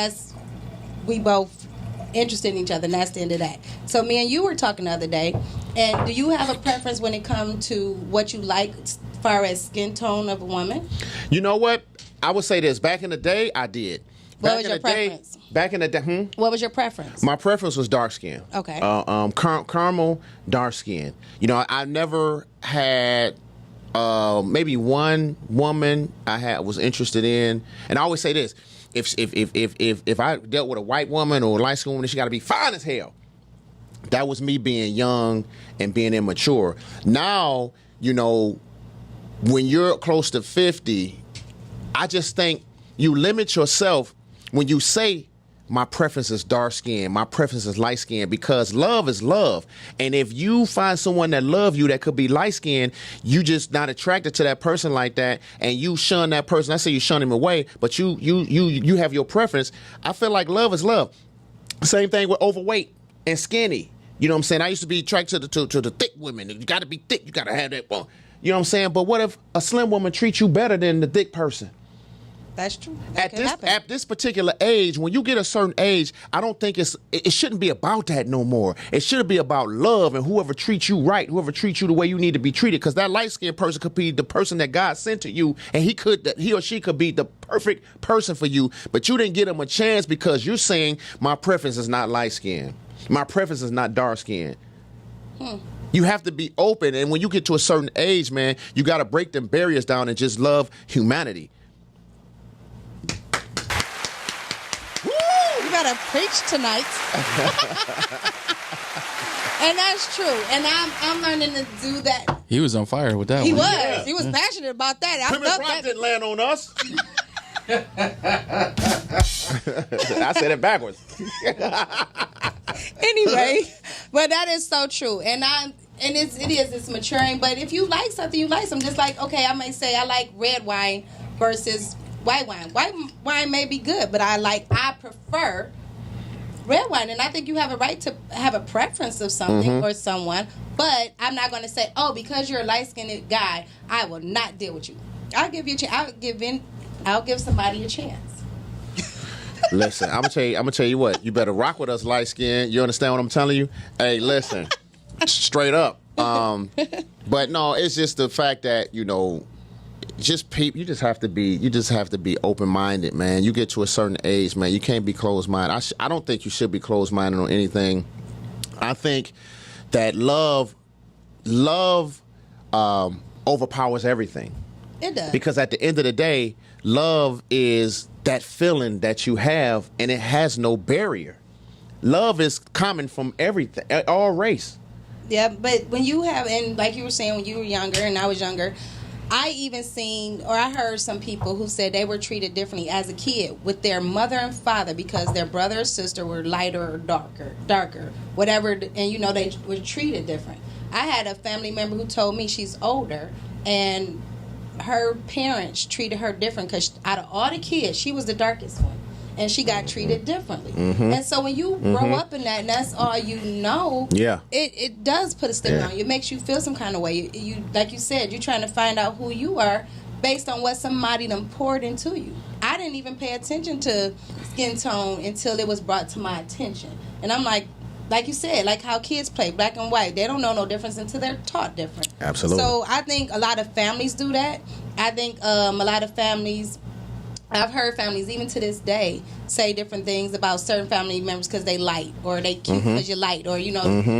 we both interested in each other, and that's the end of that. So me and you were talking the other day, and do you have a preference when it comes to what you like as far as skin tone of a woman? You know what? I would say this. Back in the day, I did. What was your preference? Back in the day, What was your preference? My preference was dark skin. Okay. Caramel, dark skin. You know, I never had maybe one woman I was interested in, and I always say this: if I dealt with a white woman or a light skinned woman, she got to be fine as hell. That was me being young and being immature. Now, you know, when you're close to 50, I just think you limit yourself when you say my preference is dark skin, my preference is light skin, because love is love. And if you find someone that love you that could be light skinned, you just not attracted to that person like that, and you shun that person. I say you shun him away, but you have your preference. I feel like love is love. Same thing with overweight and skinny. You know what I'm saying? I used to be attracted to the thick women. You got to be thick. You got to have that. You know what I'm saying? But what if a slim woman treats you better than the thick person? That's true. At this particular age, when you get a certain age, I don't think it shouldn't be about that no more. It should be about love and whoever treats you right, whoever treats you the way you need to be treated. Because that light-skinned person could be the person that God sent to you, and he or she could be the perfect person for you. But you didn't give them a chance because you're saying my preference is not light-skinned. My preference is not dark-skinned. You have to be open, and when you get to a certain age, man, you got to break them barriers down and just love humanity. You gotta preach tonight. And that's true. And I'm learning to do that. He was on fire with that one. He was. Yeah. He was passionate about that. I Plymouth Rock didn't land on us. I said it backwards. Anyway, but that is so true. And it's maturing. But if you like something, you like something. Just like, okay, I may say I like red wine versus white wine. White wine may be good, but I prefer red wine. And I think you have a right to have a preference of something or someone. But I'm not going to say, oh, because you're a light-skinned guy, I will not deal with you. I'll give you a chance. I'll give somebody a chance. Listen, I'm gonna tell you what. You better rock with us, light skin. You understand what I'm telling you? Hey, listen, straight up. But no, it's just the fact that you just have to be open minded, man. You get to a certain age, man. You can't be closed minded. I don't think you should be closed minded on anything. I think that love overpowers everything. It does. Because at the end of the day, love is that feeling that you have, and it has no barrier. Love is common from everything, all race. Yeah, but when you have, and like you were saying, when you were younger and I was younger, I even seen, or I heard some people who said they were treated differently as a kid with their mother and father because their brother or sister were lighter or darker, whatever, and they were treated different. I had a family member who told me she's older, and her parents treated her different because out of all the kids, she was the darkest one, and she got treated differently. And so when you grow up in that, and that's all you know, it does put a stigma on you. It makes you feel some kind of way. You like you said, you're trying to find out who you are based on what somebody done poured into you. I didn't even pay attention to skin tone until it was brought to my attention, and I'm like you said, like how kids play black and white. They don't know no difference until they're taught different. Absolutely. So I think a lot of families do that. I think a lot of families, I've heard families even to this day say different things about certain family members because they light, or they cute because you're light, or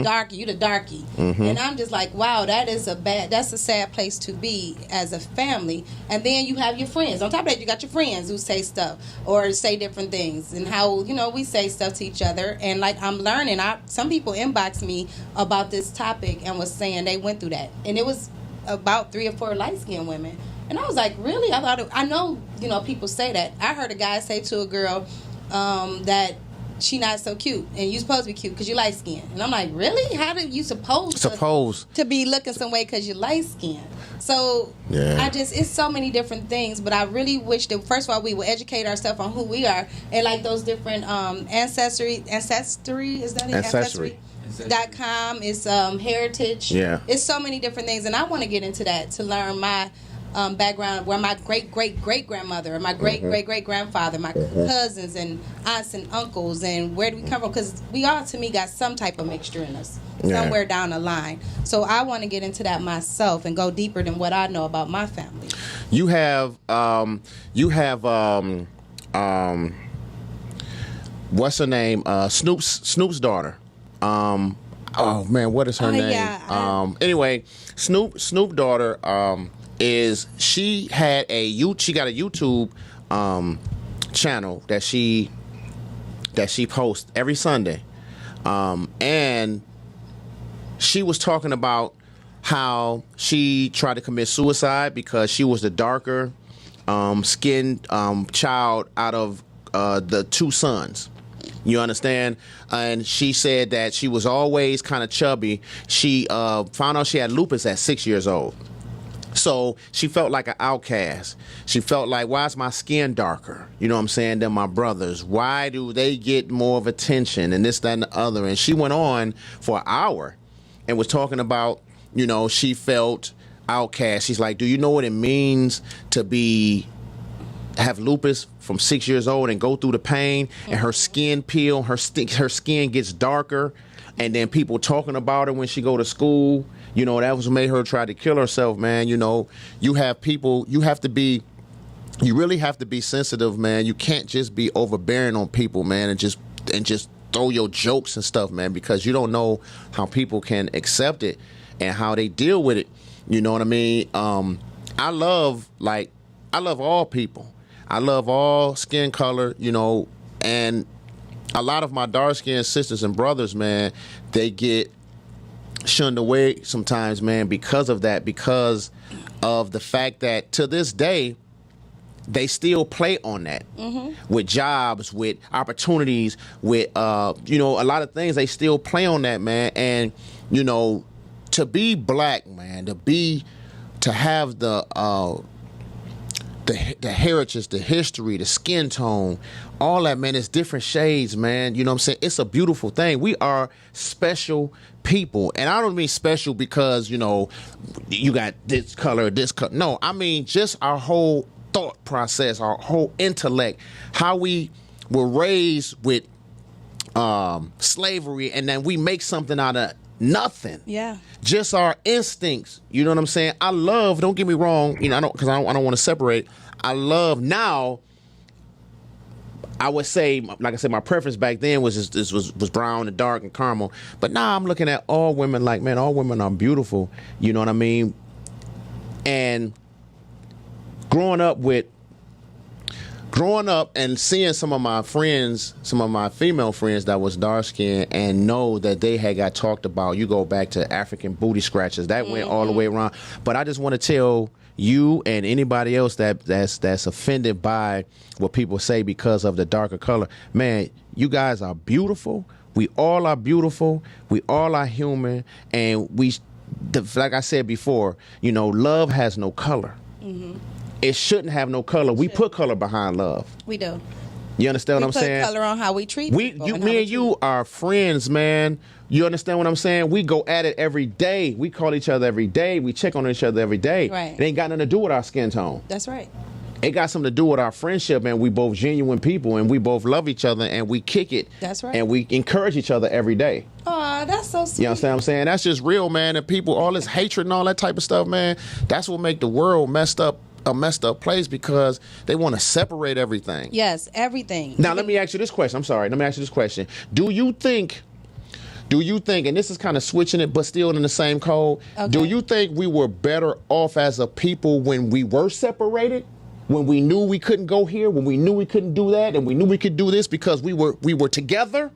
darky, you the darky. And I'm just like, wow, that's a sad place to be as a family. And then you have your friends. On top of that, you got your friends who say stuff or say different things, and how we say stuff to each other. And like I'm learning, some people inboxed me about this topic and was saying they went through that, and it was about 3 or 4 light-skinned women. And I was like, really? I know, people say that. I heard a guy say to a girl that she not so cute, and you supposed to be cute because you light skinned. And I'm like, really? How do you supposed to be looking some way because you light skinned? So it's so many different things. But I really wish that first of all we would educate ourselves on who we are, and like those different ancestry is that it? Ancestry.com is heritage. Yeah, it's so many different things, and I want to get into that to learn my background, where my great-great-great-grandmother and my great-great-great-grandfather, my cousins and aunts and uncles, and where do we come from? Because we all, to me, got some type of mixture in us somewhere down the line. So I want to get into that myself and go deeper than what I know about my family. You have what's her name? Snoop's daughter. Oh man, what is her name? Yeah, anyway, Snoop's daughter. She got a YouTube channel that she posts every Sunday, and she was talking about how she tried to commit suicide because she was the darker skinned child out of the 2 sons. You understand? And she said that she was always kind of chubby. She found out she had lupus at 6 years old. So she felt like an outcast. She felt like, why is my skin darker, than my brothers? Why do they get more of attention and this, that, and the other? And she went on for an hour and was talking about, she felt outcast. She's like, do you know what it means to have lupus from 6 years old and go through the pain, and her skin peel, her skin gets darker, and then people talking about her when she go to school? That was what made her try to kill herself, man. You have people, you really have to be sensitive, man. You can't just be overbearing on people, man, and just throw your jokes and stuff, man, because you don't know how people can accept it and how they deal with it. You know what I mean? I love all people. I love all skin color, and a lot of my dark-skinned sisters and brothers, man, they get shunned away sometimes, man, because of that, because of the fact that to this day, they still play on that with jobs, with opportunities, with, a lot of things. They still play on that, man. And, to be black, man, to have the heritage, the history, the skin tone, all that, man, it's different shades, man. You know what I'm saying? It's a beautiful thing. We are special people. And I don't mean special because, you got this color, this color. No, I mean just our whole thought process, our whole intellect, how we were raised with slavery, and then we make something out of nothing. Yeah. Just our instincts. You know what I'm saying? I love, don't get me wrong, I don't want to separate. I love now, I would say, like I said, my preference back then was brown and dark and caramel. But now I'm looking at all women like, man, all women are beautiful. You know what I mean? And growing up and seeing some of my female friends that was dark skinned and know that they had got talked about. You go back to African booty scratchers, that went all the way around. But I just want to tell you and anybody else that's offended by what people say because of the darker color, man, you guys are beautiful. We all are beautiful. We all are human, and like I said before, love has no color. It shouldn't have no color. We put color behind love. We do. You understand what I'm saying? We put color on how we treat people. Me and you are friends, man. You understand what I'm saying? We go at it every day. We call each other every day. We check on each other every day. Right. It ain't got nothing to do with our skin tone. That's right. It got something to do with our friendship, and we both genuine people, and we both love each other, and we kick it. That's right. And we encourage each other every day. Oh, that's so sweet. You understand what I'm saying? That's just real, man. And people, all this hatred and all that type of stuff, man, that's what make the world a messed up place, because they want to separate everything. Yes, everything. Now, let me ask you this question. I'm sorry. Let me ask you this question. Do you think, and this is kind of switching it, but still in the same code, okay, do you think we were better off as a people when we were separated? When we knew we couldn't go here, when we knew we couldn't do that, and we knew we could do this because we were together?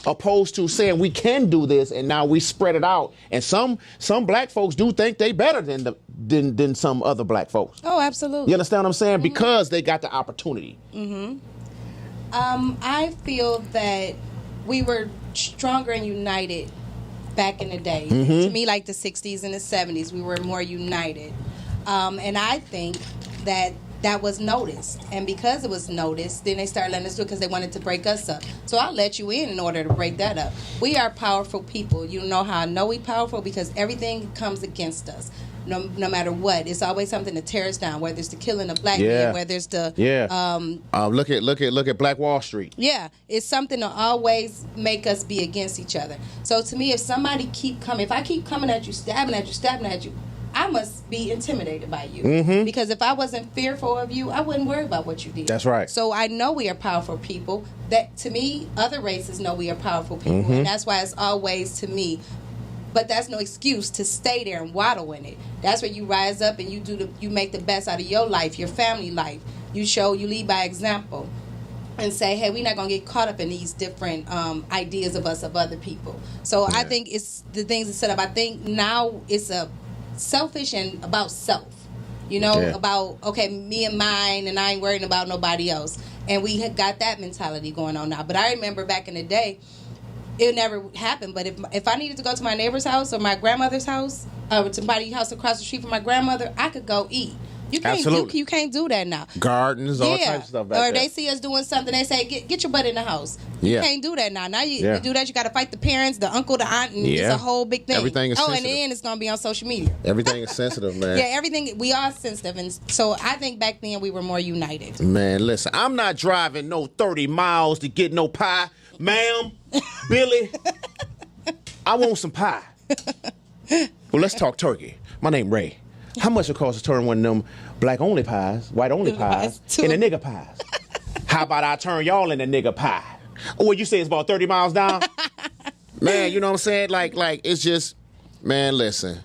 Opposed to saying we can do this and now we spread it out, and some black folks do think they better than some other black folks. Oh, absolutely. You understand what I'm saying? Because they got the opportunity. I feel that we were stronger and united back in the day. To me, like the 60s and the 70s, we were more united, and I think that was noticed. And because it was noticed, then they started letting us do it because they wanted to break us up. So I'll let you in order to break that up. We are powerful people. You know how I know we powerful? Because everything comes against us. No matter what, it's always something to tear us down. Whether it's the killing of black men, whether it's the look at Black Wall Street. Yeah, it's something to always make us be against each other. So to me, if somebody if I keep coming at you, stabbing at you, I must be intimidated by you. Because if I wasn't fearful of you, I wouldn't worry about what you did. That's right. So I know we are powerful people. That, to me, other races know we are powerful people. And that's why it's always, to me, but that's no excuse to stay there and waddle in it. That's where you rise up and you make the best out of your life, your family life. You lead by example. And say, hey, we're not going to get caught up in these different ideas of us, of other people. So I think it's the things that set up. I think now it's a selfish and about self, about, okay, me and mine, and I ain't worrying about nobody else. And we had got that mentality going on now. But I remember back in the day, it never happened. But if I needed to go to my neighbor's house or my grandmother's house, or somebody's house across the street from my grandmother, I could go eat. You can't do that now. Gardens, all types of stuff back there. Or they see us doing something, they say, get your butt in the house. You can't do that now. Now you do that, you got to fight the parents, the uncle, the aunt, and it's a whole big thing. Everything is sensitive. And then it's going to be on social media. Everything is sensitive, man. Everything. We are sensitive. And so I think back then we were more united. Man, listen, I'm not driving no 30 miles to get no pie. Ma'am, Billy, I want some pie. Well, let's talk turkey. My name Ray. How much it costs to turn one of them black-only pies, white-only pies, into nigger pies? How about I turn y'all into nigger pie? Or what you say, it's about 30 miles down? Man, you know what I'm saying? Like it's just, man, listen.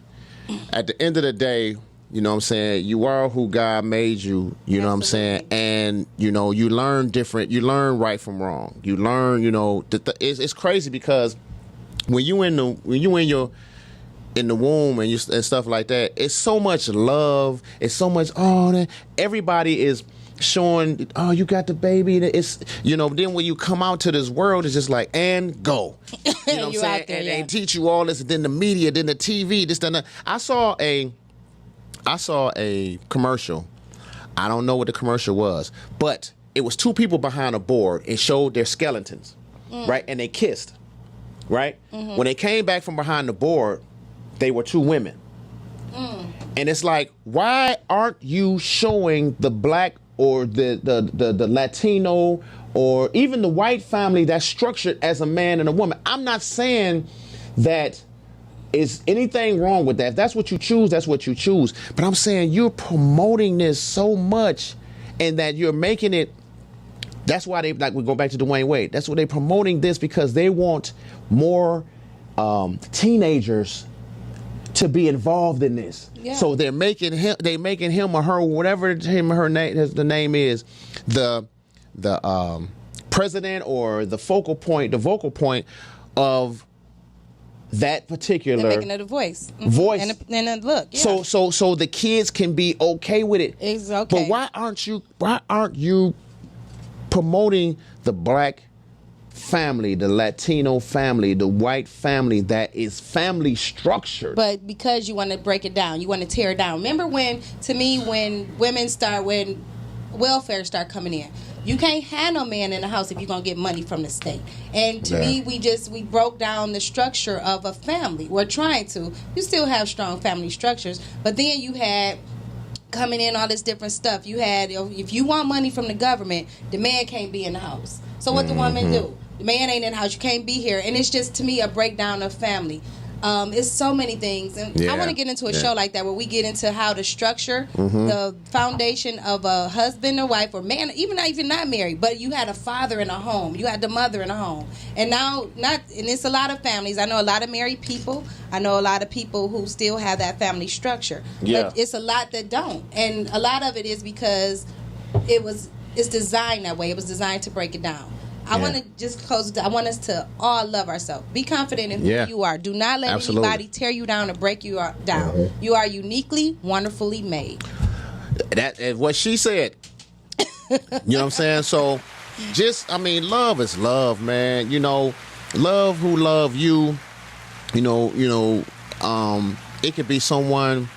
At the end of the day, you know what I'm saying, you are who God made you, you know what I'm saying? And, you learn different, you learn right from wrong. You learn, it's crazy because when you in your in the womb and stuff like that, it's so much love. It's so much, everybody is showing, you got the baby. It's, then when you come out to this world, it's just like, and go. You know what I'm saying? And they teach you all this, and then the media, then the TV, this, then that. I saw a commercial. I don't know what the commercial was, but it was two people behind a board. It showed their skeletons, right? And they kissed, right? Mm-hmm. When they came back from behind the board, they were two women. And it's like, why aren't you showing the black or the Latino or even the white family that's structured as a man and a woman? I'm not saying that is anything wrong with that. If that's what you choose, that's what you choose. But I'm saying you're promoting this so much and that you're making it. That's why we go back to Dwayne Wade. That's why they're promoting this, because they want more teenagers to be involved in this. Yeah. So they're making him or her, whatever him or her name, the name is, the president or the vocal point of that particular. They're making it a voice. Voice. And a look. Yeah. So the kids can be okay with it. It's okay. But why aren't you promoting the black family, the Latino family, the white family that is family structured? But because you want to break it down, you want to tear it down. Remember when welfare start coming in, you can't have no man in the house if you're going to get money from the state. And to me, we broke down the structure of a family. We're trying to. You still have strong family structures, but then you had coming in all this different stuff. You had, if you want money from the government, the man can't be in the house. So what the woman do? The man ain't in the house. You can't be here. And it's just, to me, a breakdown of family. It's so many things. And I want to get into a show like that where we get into how to structure the foundation of a husband or wife or man, even not married, but you had a father in a home. You had the mother in a home. And now, and it's a lot of families. I know a lot of married people. I know a lot of people who still have that family structure. Yeah. But it's a lot that don't. And a lot of it is because it's designed that way. It was designed to break it down. I want to just close. I want us to all love ourselves. Be confident in who you are. Do not let anybody tear you down or break you down. You are uniquely, wonderfully made. That is what she said. You know what I'm saying? So, love is love, man. Love who love you. It could be someone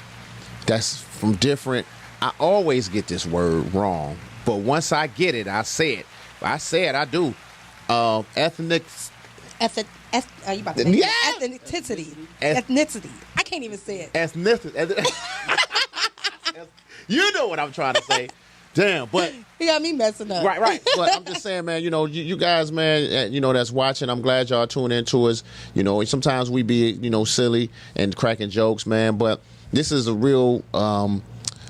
that's from different. I always get this word wrong, but once I get it, I say it. I do. Ethnic. You about to say ethnicity. Ethnicity. I can't even say it. Ethnicity. You know what I'm trying to say. Damn, but you got me messing up. Right. But I'm just saying, man. You guys, man. That's watching. I'm glad y'all tune into us. Sometimes we be, silly and cracking jokes, man. But this is a real.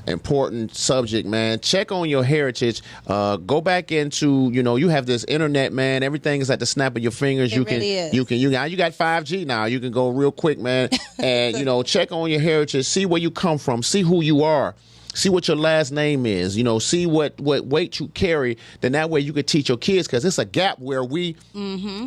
Important subject, man. Check on your heritage. Go back into, you have this internet, man. Everything is at the snap of your fingers. You got 5G now. You can go real quick, man. And check on your heritage. See where you come from. See who you are. See what your last name is. See what weight you carry. Then that way you could teach your kids, because it's a gap where we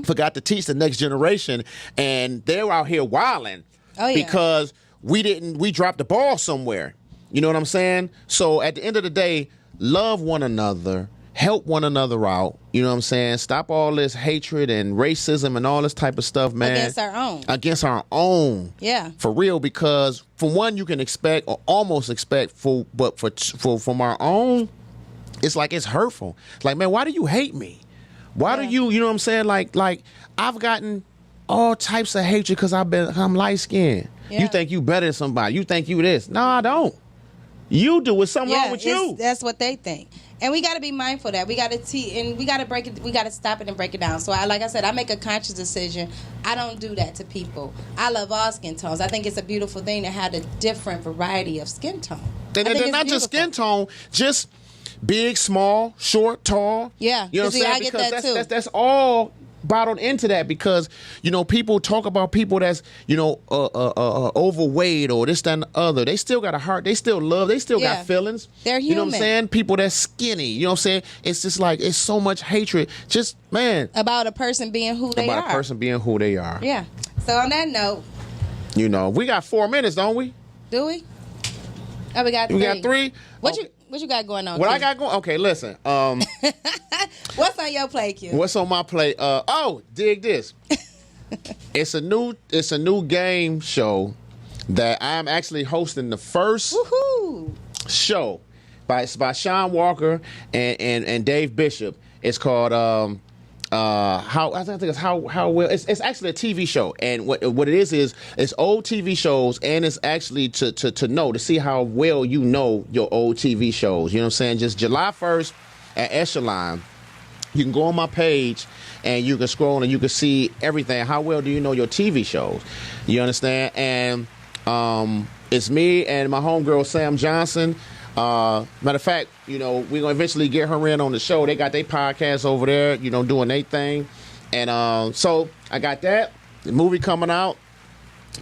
forgot to teach the next generation, and they're out here wilding because we dropped the ball somewhere. You know what I'm saying? So at the end of the day, love one another, help one another out. You know what I'm saying? Stop all this hatred and racism and all this type of stuff, man. Against our own. Yeah. For real, because for one, you can expect or almost expect but from our own, it's like it's hurtful. It's like, man, why do you hate me? Why do you know what I'm saying? Like I've gotten all types of hatred because I'm light skinned. Yeah. You think you better than somebody. You think you this. No, I don't. You do. It's something wrong with you. That's what they think. And we got to be mindful of that. We got to break it. We got to stop it and break it down. So like I said, I make a conscious decision. I don't do that to people. I love all skin tones. I think it's a beautiful thing to have a different variety of skin tone. They're not just skin tone, just big, small, short, tall. Yeah. You know what I'm saying? I get that too. That's all bottled into that, because people talk about people that's overweight or this, that, and the other. They still got a heart. They still love. They still got feelings. They're human. You know what I'm saying? People that's skinny. You know what I'm saying? It's just like, it's so much hatred. Just, man, about a person being who they are. About a person being who they are. Yeah. So on that note, You know, we got 4 minutes, don't we? Do we? Oh, we got 3. We got 3. What you got going on? What Q? I got going? Okay, listen. What's on your plate, Q? What's on my plate? Dig this. It's a new game show that I'm actually hosting the first show by Sean Walker and Dave Bishop. It's called I think it's how well it's actually a TV show, and what it is it's old TV shows, and it's actually to see how well you know your old TV shows. You know what I'm saying? Just July 1st at Echelon, you can go on my page and you can scroll and you can see everything. How well do you know your TV shows? You understand? And it's me and my homegirl Sam Johnson. Matter of fact, you know, we're gonna eventually get her in on the show. They got their podcast over there, you know, doing their thing. And so I got that. The movie coming out.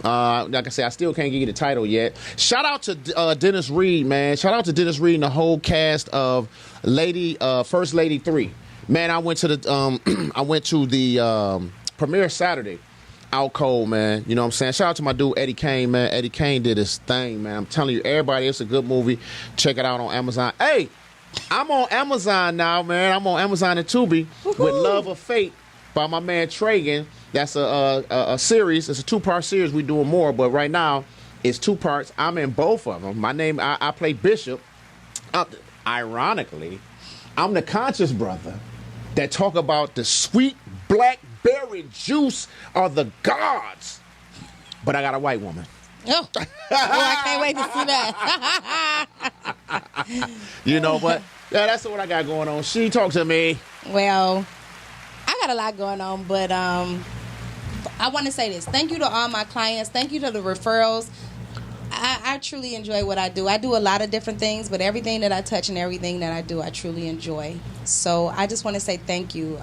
Like I said, I still can't give you the title yet. Shout out to Dennis Reed, man. Shout out to Dennis Reed and the whole cast of First Lady 3. Man, I went to the premiere Saturday. Out cold, man. You know what I'm saying? Shout out to my dude Eddie Kane, man. Eddie Kane did his thing, man. I'm telling you, everybody, it's a good movie. Check it out on Amazon. Hey, I'm on Amazon now, man. I'm on Amazon and Tubi with Love of Fate by my man Tragan. That's a series. It's a 2-part series. We're doing more, but right now it's 2 parts. I'm in both of them. My name, I play Bishop. Ironically, I'm the conscious brother that talk about the sweet blackberry juice of the gods. But I got a white woman. Oh, I can't wait to see that. You know, but yeah, that's what I got going on. She talk to me. Well, I got a lot going on, but I want to say this. Thank you to all my clients. Thank you to the referrals. I truly enjoy what I do. I do a lot of different things, but everything that I touch and everything that I do, I truly enjoy. So I just want to say thank you.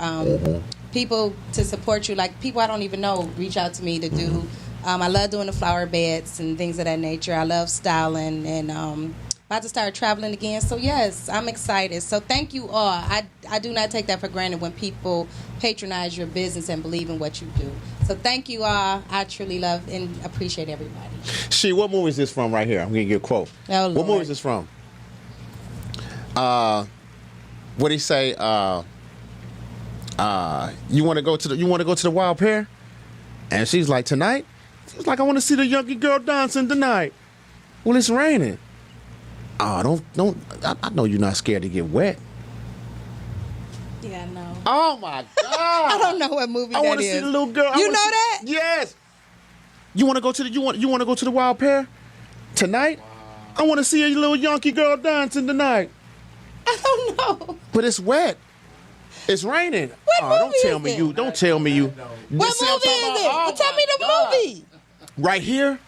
People to support you, like people I don't even know, reach out to me to do. I love doing the flower beds and things of that nature. I love styling and about to start traveling again. So yes, I'm excited. So thank you all. I do not take that for granted when people patronize your business and believe in what you do. So thank you all. I truly love and appreciate everybody. What movie is this from right here? I'm going to give you a quote. Oh, Lord. What movie is this from? What did he say? You want to go to the Wild Pear? And she's like, tonight? She's like, I want to see the young girl dancing tonight. Well, it's raining. Oh, don't. I know you're not scared to get wet. Yeah, I know. Oh my God! I don't know what movie that is. I want to see the little girl. You know that? Yes. You want to go to the Wild Pear tonight? Wow. I want to see a little Yankee girl dancing tonight. I don't know. But it's wet. It's raining. What movie don't tell is me it? you. Don't tell me you. What movie is it? Well, tell me the movie. Right here.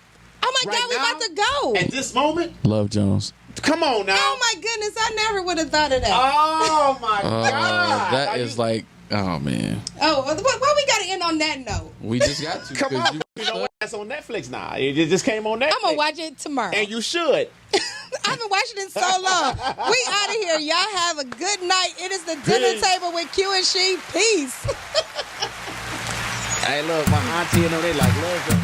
Oh my God, we about to go. At this moment. Love Jones. Come on now. Oh my goodness, I never would have thought of that. Oh my God. That is like, oh man. Oh, why we got to end on that note? We just got to. Come on. You know what? That's on Netflix now. It just came on Netflix. I'm going to watch it tomorrow. And you should. I've been watching it so long. We out of here. Y'all have a good night. It is the dinner table with Q and She. Peace. Hey, look, my auntie, you know, they like love them.